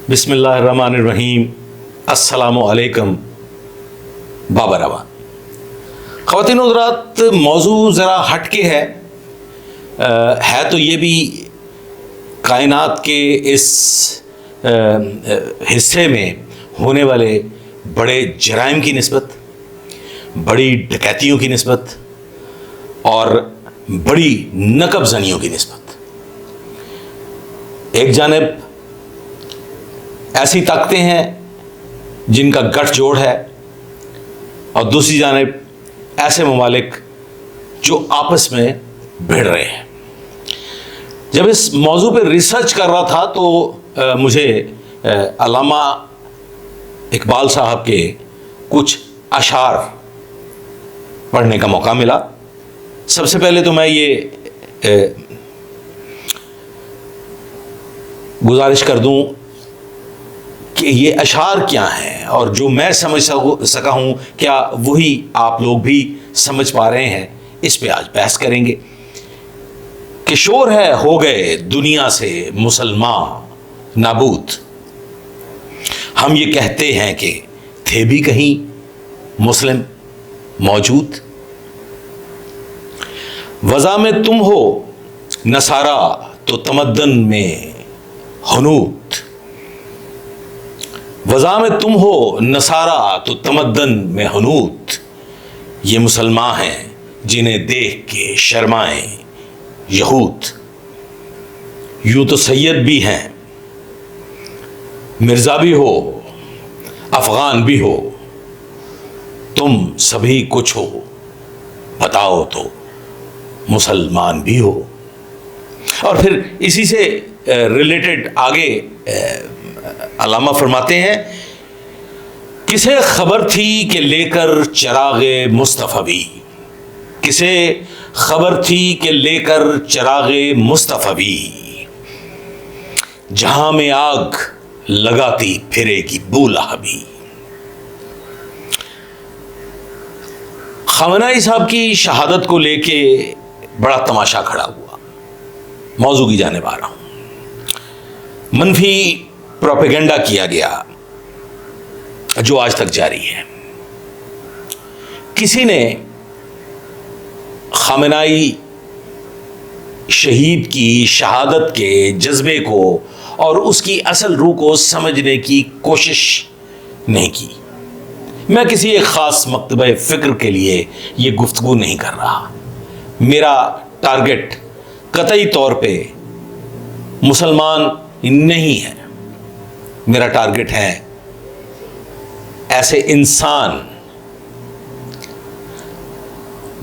बिस्मिल्लाहिर्रहमानिर्रहीम। अस्सलामु अलैकुम। बाबर अवान। ख़वातीन हज़रात, मौजू ज़रा हटके है तो ये भी कायनात के इस हिस्से में होने वाले बड़े जराइम की निस्बत, बड़ी डकैतियों की निस्बत और बड़ी नकबज़नियों की निस्बत। एक जानिब ऐसी ताकतें हैं जिनका गठजोड़ है और दूसरी जानिब ऐसे ममालिक जो आपस में भिड़ रहे हैं। जब इस मौजू पर रिसर्च कर रहा था तो मुझे अल्लामा इकबाल साहब के कुछ अशार पढ़ने का मौका मिला। सबसे पहले तो मैं ये गुजारिश कर दूं कि ये अशार क्या हैं और जो मैं समझ सका हूँ क्या वही आप लोग भी समझ पा रहे हैं, इस पे आज बहस करेंगे। कि शोर है हो गए दुनिया से मुसलमान नाबूद, हम ये कहते हैं कि थे भी कहीं मुस्लिम मौजूद। वज़ा में तुम हो नसारा तो तमद्दन में हनूत, वज़ा में तुम हो नसारा तो तमद्दन में हनूत। ये मुसलमान हैं जिन्हें देख के शर्माएं यहूद। यूं तो सैयद भी हैं, मिर्ज़ा भी हो, अफ़गान भी हो, तुम सभी कुछ हो, बताओ तो मुसलमान भी हो। और फिर इसी से रिलेटेड आगे अल्लामा फरमाते हैं, किसे खबर थी कि लेकर चिरागे मुस्तफ़वी, किसे खबर थी कि लेकर चिरागे मुस्तफ़वी, जहां में आग लगाती फिरेगी बूलहबी। ख़ामेनी साहब की शहादत को लेके बड़ा तमाशा खड़ा हुआ। मौजू की जानिब आ रहा हूं। मनफी प्रोपेगेंडा किया गया जो आज तक जारी है। किसी ने ख़ामेनी शहीद की शहादत के जज्बे को और उसकी असल रूह को समझने की कोशिश नहीं की। मैं किसी एक ख़ास मकतबे फ़िक्र के लिए ये गुफ्तगू नहीं कर रहा। मेरा टारगेट कतई तौर पे मुसलमान नहीं है। मेरा टारगेट है ऐसे इंसान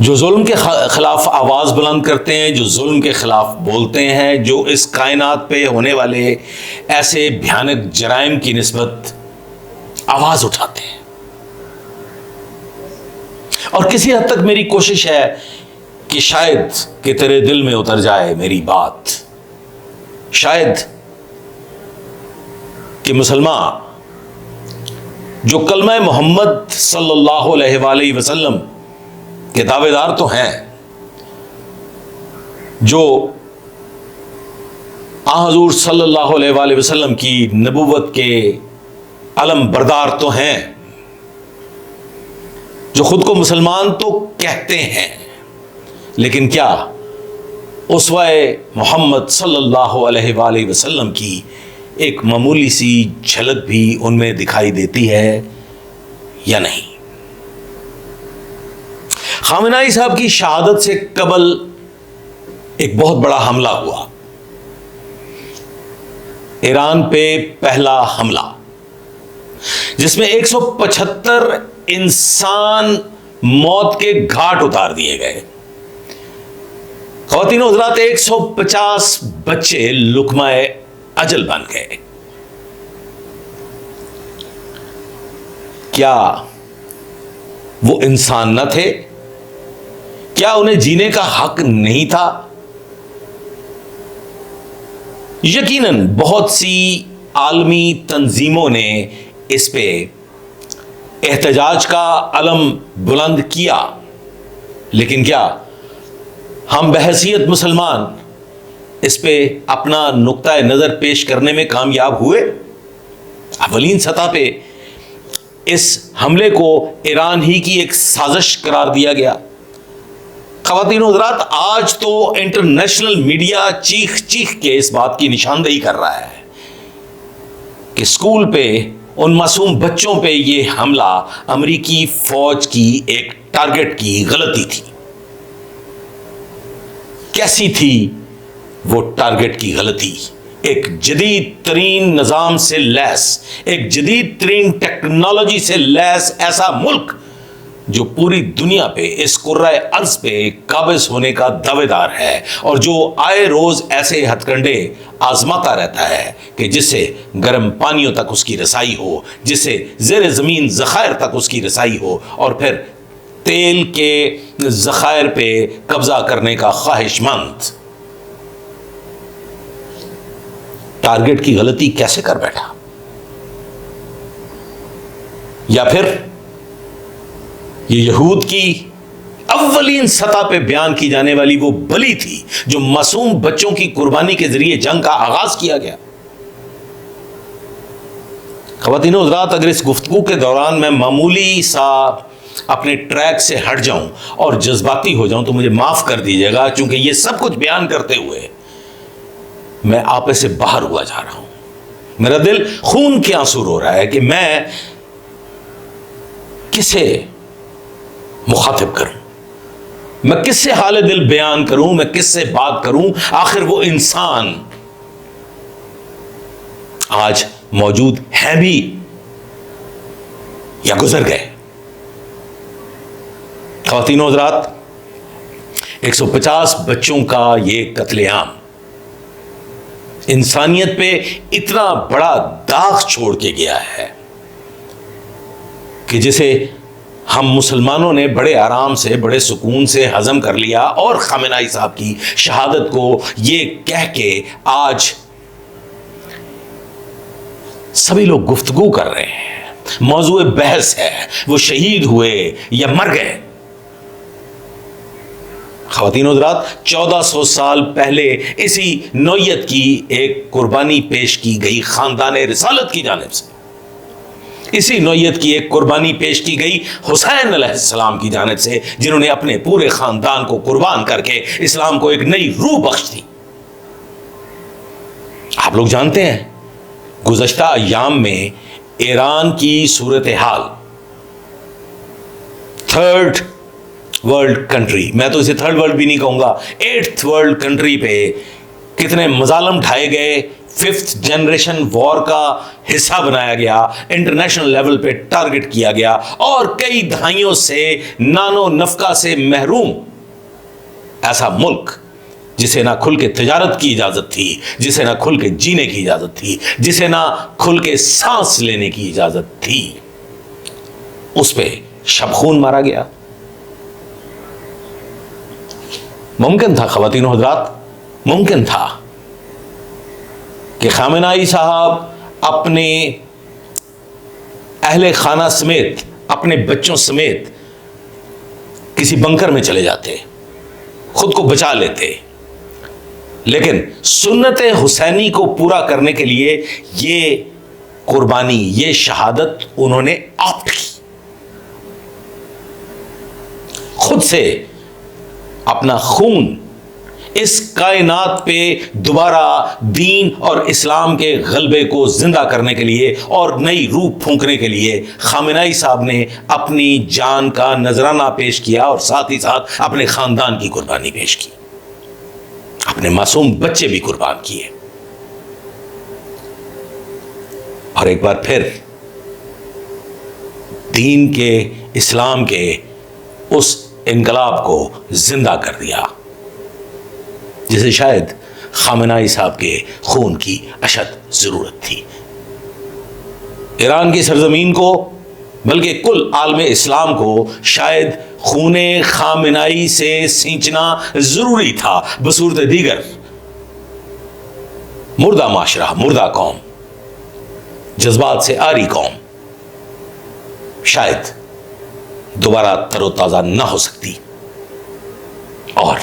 जो जुल्म के खिलाफ आवाज़ बुलंद करते हैं, जो जुल्म के खिलाफ बोलते हैं, जो इस कायनात पे होने वाले ऐसे भयानक जराइम की निस्बत आवाज़ उठाते हैं। और किसी हद तक मेरी कोशिश है कि शायद कि तेरे दिल में उतर जाए मेरी बात, शायद कि मुसलमान जो कलमा मोहम्मद सल्लल्लाहु अलैहि वसल्लम के दावेदार तो हैं, जो हज़ूर सल्लल्लाहु अलैहि वसल्लम की नबूवत के अलम बरदार तो हैं, जो खुद को मुसलमान तो कहते हैं, लेकिन क्या उसवाए मोहम्मद सल्लल्लाहु अलैहि वसल्लम की एक मामूली सी झलक भी उनमें दिखाई देती है या नहीं। ख़ामेनी साहब की शहादत से कबल एक बहुत बड़ा हमला हुआ, ईरान पे पहला हमला, जिसमें 175 इंसान मौत के घाट उतार दिए गए। ख़वातीन हज़रात, 150 बच्चे लुकमाए अजल बन गए। क्या वो इंसान न थे? क्या उन्हें जीने का हक नहीं था? यकीनन बहुत सी आलमी तंजीमों ने इस पे एहतजाज का अलम बुलंद किया, लेकिन क्या हम बहैसियत मुसलमान इस पे अपना नुक्ता नज़र पेश करने में कामयाब हुए? अवलीन सतह पे इस हमले को ईरान ही की एक साजिश करार दिया गया। ख़वातीन और हज़रात, आज तो इंटरनेशनल मीडिया चीख चीख के इस बात की निशानदेही कर रहा है कि स्कूल पे उन मासूम बच्चों पे ये हमला अमेरिकी फौज की एक टारगेट की गलती थी। कैसी थी वो टारगेट की गलती? एक जदीद तरीन निज़ाम से लैस, एक जदीद तरीन टेक्नोलॉजी से लैस ऐसा मुल्क जो पूरी दुनिया पे, इस कुर्राए अर्ज पे काबिज होने का दावेदार है और जो आए रोज ऐसे हथकंडे आजमाता रहता है कि जिससे गर्म पानियों तक उसकी रसाई हो, जिससे ज़ेर ज़मीन ज़खायर तक उसकी रसाई हो और फिर तेल के ज़खायर पे कब्जा करने का ख्वाहिशमंद टारगेट की गलती कैसे कर बैठा? या फिर ये यहूद की अव्वलीन सतह पे बयान की जाने वाली वो बलि थी जो मासूम बच्चों की कुर्बानी के जरिए जंग का आगाज किया गया। ख़वातीन और हज़रात, अगर इस गुफ्तगू के दौरान मैं मामूली सा अपने ट्रैक से हट जाऊं और जज्बाती हो जाऊं तो मुझे माफ कर दीजिएगा, क्योंकि ये सब कुछ बयान करते हुए मैं आपे से बाहर हुआ जा रहा हूं। मेरा दिल खून के आंसू रो रहा है कि मैं किसे मुखातिब करूं, मैं किससे हाल दिल बयान करूं, मैं किससे बात करूं। आखिर वो इंसान आज मौजूद हैं भी या गुजर गए? ख़वातीन और हज़रात, 150 बच्चों का ये कत्लेआम इंसानियत पे इतना बड़ा दाग छोड़ के गया है कि जिसे हम मुसलमानों ने बड़े आराम से, बड़े सुकून से हजम कर लिया और खामेनाई साहब की शहादत को ये कह के आज सभी लोग गुफ्तगू कर रहे हैं, मौजूए बहस है वो शहीद हुए या मर गए। ख़वातीन और हज़रात, 1400 साल पहले इसी नौयत की एक कुर्बानी पेश की गई खानदान रिसालत की जानिब से, इसी नौयत की एक कुर्बानी पेश की गई हुसैन अलैहिस्सलाम की जानिब से, जिन्होंने अपने पूरे खानदान को कुर्बान करके इस्लाम को एक नई रूह बख्श दी। आप लोग जानते हैं गुज़श्ता अय्याम में ईरान की सूरत हाल, थर्ड वर्ल्ड कंट्री, मैं तो इसे थर्ड वर्ल्ड भी नहीं कहूंगा, 8th वर्ल्ड कंट्री पे कितने मजालम ढाए गए, 5th जनरेशन वॉर का हिस्सा बनाया गया, इंटरनेशनल लेवल पे टारगेट किया गया और कई दहाइयों से नानो नफका से महरूम ऐसा मुल्क जिसे ना खुल के तिजारत की इजाजत थी, जिसे ना खुल के जीने की इजाजत थी, जिसे ना खुल के सांस लेने की इजाजत थी, उस पे शबखून मारा गया। मुमकिन था ख़वातीन और हज़रात, मुमकिन था कि खामेनाई साहब अपने अहले खाना समेत, अपने बच्चों समेत किसी बंकर में चले जाते, खुद को बचा लेते, लेकिन सुन्नत हुसैनी को पूरा करने के लिए ये कुर्बानी, ये शहादत उन्होंने ऑप्ट की। खुद से अपना खून इस कायनात पे दोबारा दीन और इस्लाम के गलबे को जिंदा करने के लिए और नई रूह फूंकने के लिए खामेनाई साहब ने अपनी जान का नजराना पेश किया और साथ ही साथ अपने खानदान की कुर्बानी पेश की, अपने मासूम बच्चे भी कुर्बान किए। और एक बार फिर दीन के, इस्लाम के उस इनकलाब को जिंदा कर दिया जिसे शायद खामेनाई साहब के खून की अशद जरूरत थी। ईरान की सरजमीन को, बल्कि कुल आलम इस्लाम को शायद खूने खामेनाई से सींचना जरूरी था। बसूरत दीगर मुर्दा माशरा, मुर्दा कौम, जज्बात से आरी कौम शायद दोबारा तरोताजा ना हो सकती और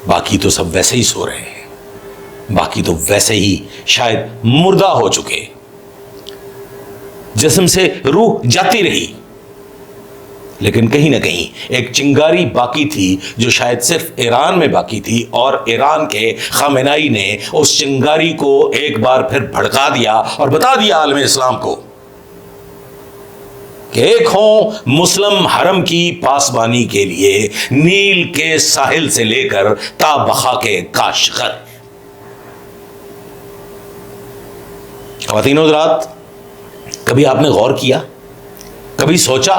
बाकी तो सब वैसे ही सो रहे हैं। बाकी तो वैसे ही शायद मुर्दा हो चुके, जिस्म से रूह जाती रही, लेकिन कहीं ना कहीं एक चिंगारी बाकी थी जो शायद सिर्फ ईरान में बाकी थी, और ईरान के खामेनाई ने उस चिंगारी को एक बार फिर भड़का दिया और बता दिया आलम इस्लाम को कि एक हो मुस्लिम हरम की पासबानी के लिए नील के साहिल से लेकर ता बखा के काशगर। ख़वातीन हज़रात, कभी आपने गौर किया, कभी सोचा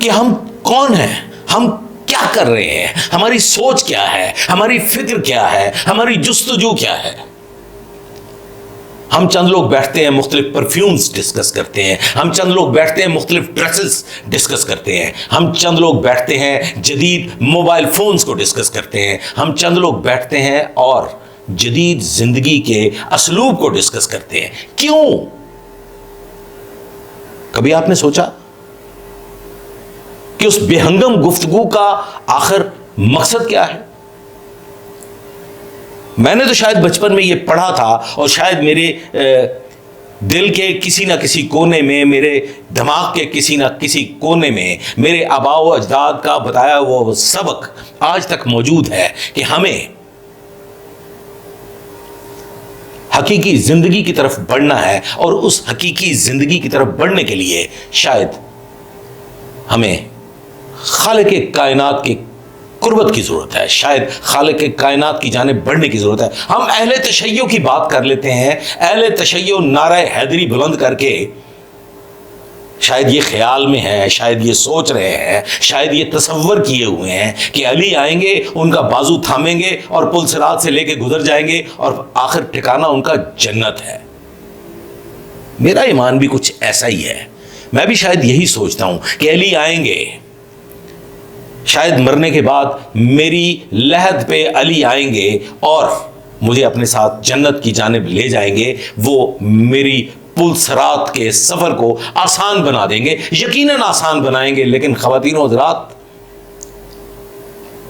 कि हम कौन हैं, हम क्या कर रहे हैं, हमारी सोच क्या है, हमारी फिक्र क्या है, हमारी जुस्तजू क्या है? हम चंद लोग बैठते हैं मुख्तलिफ परफ्यूम्स डिस्कस करते हैं, हम चंद लोग बैठते हैं मुख्तलिफ ड्रेसेस डिस्कस करते हैं, हम चंद लोग बैठते हैं जदीद मोबाइल फोन्स को डिस्कस करते हैं, हम चंद लोग बैठते हैं और जदीद जिंदगी के असलूब को डिस्कस करते हैं। क्यों? कभी आपने सोचा कि उस बेहंगम गुफ्तगू का आखिर मकसद क्या है? मैंने तो शायद बचपन में यह पढ़ा था, और शायद मेरे दिल के किसी ना किसी कोने में, मेरे दिमाग के किसी ना किसी कोने में मेरे आबाओ अजदाद का बताया वो सबक आज तक मौजूद है कि हमें हकीकी जिंदगी की तरफ बढ़ना है, और उस हकीकी जिंदगी की तरफ बढ़ने के लिए शायद हमें खालिक कायनात की कुर्बत की जरूरत है, शायद खालिक कायनात की जानिब बढ़ने की जरूरत है। हम अहले तशय्यो की बात कर लेते हैं, अहले तशय्यो नारा हैदरी बुलंद करके शायद ये ख्याल में है, शायद ये सोच रहे हैं, शायद ये तसव्वुर किए हुए हैं कि अली आएंगे, उनका बाजू थामेंगे और पुल सिरात से लेके गुजर जाएंगे और आखिर ठिकाना उनका जन्नत है। मेरा ईमान भी कुछ ऐसा ही है। मैं भी शायद यही सोचता हूं कि अली आएंगे, शायद मरने के बाद मेरी लहद पे अली आएंगे और मुझे अपने साथ जन्नत की जानिब ले जाएंगे। वो मेरी पुल सरात के सफर को आसान बना देंगे, यकीनन आसान बनाएंगे, लेकिन ख़वातीन और हज़रात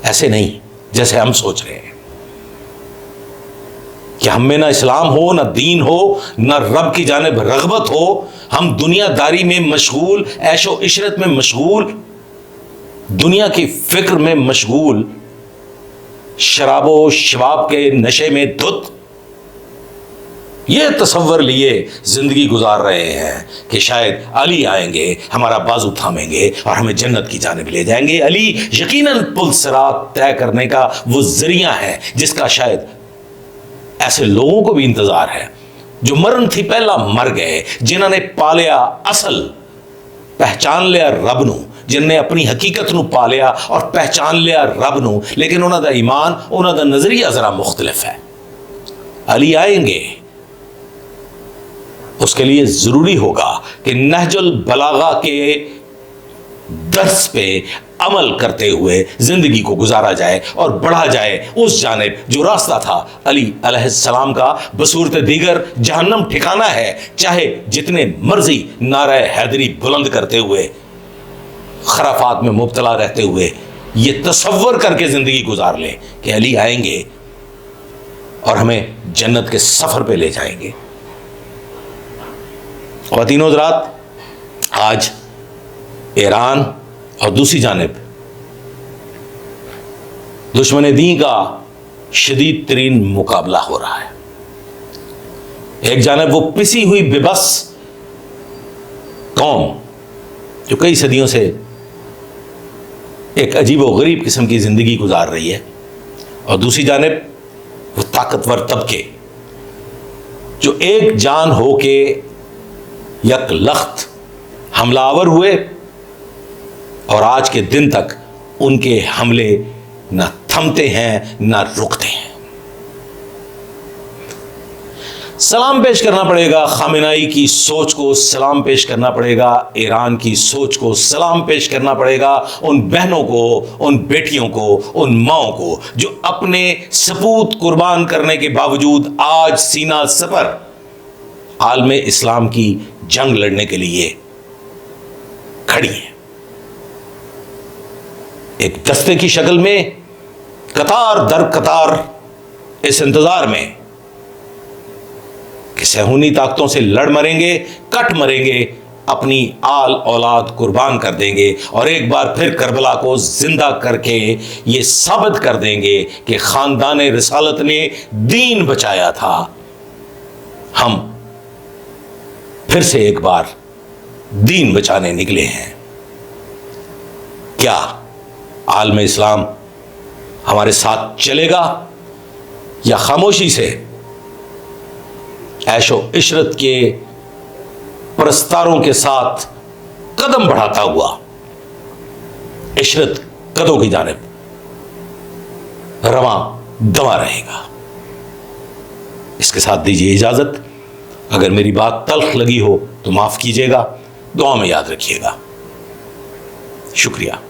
ऐसे नहीं जैसे हम सोच रहे हैं कि हम में ना इस्लाम हो, ना दीन हो, ना रब की जानिब रग़बत हो। हम दुनियादारी में मशगूल, ऐशो इशरत में मशगूल, दुनिया की फिक्र में मशगूल, शराबो शबाब के नशे में धुत, ये तसव्वुर लिए जिंदगी गुजार रहे हैं कि शायद अली आएंगे, हमारा बाजू थामेंगे और हमें जन्नत की जानिब ले जाएंगे। अली यकीनन पुल सिरात तय करने का वो जरिया है जिसका शायद ऐसे लोगों को भी इंतजार है जो मरण थी पहला मर गए, जिन्होंने पा लिया असल, पहचान लिया रब नू, जिन्हें अपनी हकीकत नू पा लिया और पहचान लिया रब नू, लेकिन उन्होंने ईमान, उन्होंने नजरिया जरा मुख्तलिफ है। अली आएंगे, उसके लिए जरूरी होगा कि नहजुल बलागा के दर्स पे अमल करते हुए जिंदगी को गुजारा जाए और बढ़ा जाए उस जानिब जो रास्ता था अली अलैहिस्सलाम का। बसूरत दीगर जहन्नम ठिकाना है, चाहे जितने मर्जी नारा हैदरी बुलंद करते हुए, खराफात में मुब्तला रहते हुए ये तसव्वुर करके जिंदगी गुजार लें कि अली आएंगे और हमें जन्नत के सफर पे ले जाएंगे। ख़वातीन और हज़रात, आज ईरान और दूसरी जानिब दुश्मन दीन का शदीद तरीन मुकाबला हो रहा है। एक जानिब वो पिसी हुई बेबस कौम जो कई सदियों से एक अजीब व गरीब किस्म की जिंदगी गुजार रही है, और दूसरी जानिब वो ताकतवर तबके जो एक जान हो के यक लख्त हमलावर हुए और आज के दिन तक उनके हमले न थमते हैं न रुकते हैं। सलाम पेश करना पड़ेगा खामेनाई की सोच को, सलाम पेश करना पड़ेगा ईरान की सोच को, सलाम पेश करना पड़ेगा उन बहनों को, उन बेटियों को, उन माओं को जो अपने सपूत कुर्बान करने के बावजूद आज सीना सपर आलम इस्लाम की जंग लड़ने के लिए खड़ी है। एक दस्ते की शक्ल में कतार दर कतार इस इंतजार में कि सहूनी ताकतों से लड़ मरेंगे, कट मरेंगे, अपनी आल औलाद कुर्बान कर देंगे और एक बार फिर करबला को जिंदा करके ये साबित कर देंगे कि खानदान रिसालत ने दीन बचाया था। हम फिर से एक बार दीन बचाने निकले हैं। क्या आलम इस्लाम हमारे साथ चलेगा या खामोशी से ऐशो इशरत के परस्तारों के साथ कदम बढ़ाता हुआ इशरत कदों की जानिब रवां दवा रहेगा? इसके साथ दीजिए इजाजत। अगर मेरी बात तल्ख लगी हो तो माफ कीजिएगा, दुआ में याद रखिएगा। शुक्रिया।